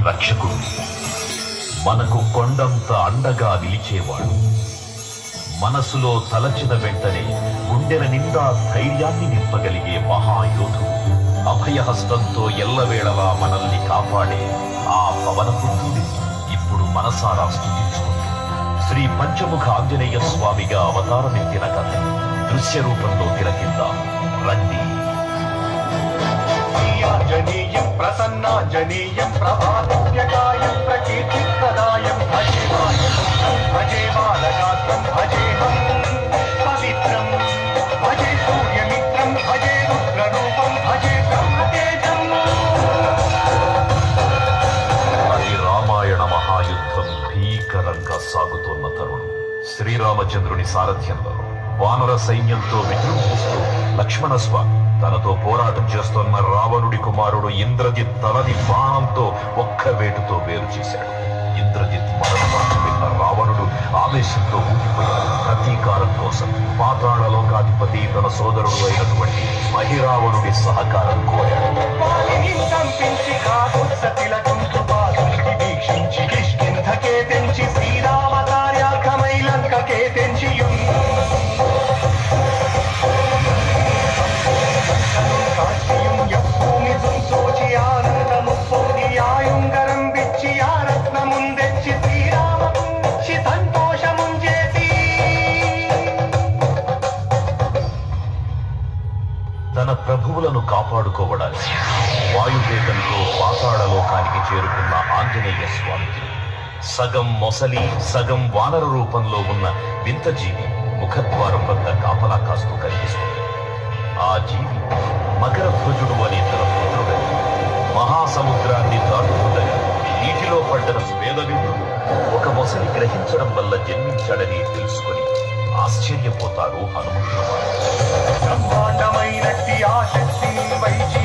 రక్షకుడు, మనకు కొండంత అండగా నిలిచేవాడు. మనసులో తలచిన వెంటనే గుండెల నిండా ధైర్యాన్ని నింపగలిగే మహాయోధుడు, అభయహస్తంతో ఎల్లవేళలా మనల్ని కాపాడే ఆ పవనపుత్రుడి ఇప్పుడు మనసారా స్తుతించుకుంటూ శ్రీ పంచముఖ ఆంజనేయ స్వామిగా అవతారమెత్తిన కథ దృశ్య రూపంలో తిలకిద్దాం రండి. ఆంజనేయం ప్రసన్నాంజనేయం ప్రభాతవ్యకాయం ప్రకీర్తిప్రదాయం భజేవాయం భజే బాలగాత్రం భజేహం పవిత్రం భజే సూర్యమిత్రం భజే రుద్రరూపం భజే బ్రహ్మతేజం. అది రామాయణ మహాయుద్ధం భీకరంగా సాగుతున్న తరుణం. శ్రీరామచంద్రుని సారథ్యంలో వానర సైన్యంతో విజృంభిస్తూ లక్ష్మణస్వామి తనతో పోరాటం చేస్తున్న రావణుడి కుమారుడు ఇంద్రజిత్ తలని బాణంతో ఒక్క వేటుతో వేరు చేశాడు. ఇంద్రజిత్ మరణవార్త విన్న రావణుడు ఆవేశంతో ఊగిపోయాడు. ప్రతీకారం కోసం పాతాళలోకాధిపతి తన సోదరుడు అయినటువంటి మహిరావణుడి సహకారం కోరాడు. శ్రీరామ కార్యార్థమై లంకకే తెంచి తన ప్రభువులను కాపాడుకోవడానికి వాయువేగంతో పాతాళలోకానికి చేరుకున్న ఆంజనేయ స్వామికి సగం మొసలి సగం వానర రూపంలో ఉన్న వింత జీవి ముఖద్వారం వద్ద కాపలా కాస్తూ కనిపిస్తుంది. ఆ జీవి మకరధ్వజుడు అనే తన పుత్రుడని మహాసముద్రాన్ని దాటుతుండగా నీటిలో పడ్డన స్వేదవిందుడు ఒక మొసలి గ్రహించడం వల్ల జన్మించాడని తెలుసుకొని ఆశ్చర్యపోతాడు హనుమంతుడు. బ్రహ్మాండమైనట్టి ఆ శక్తిని వైచి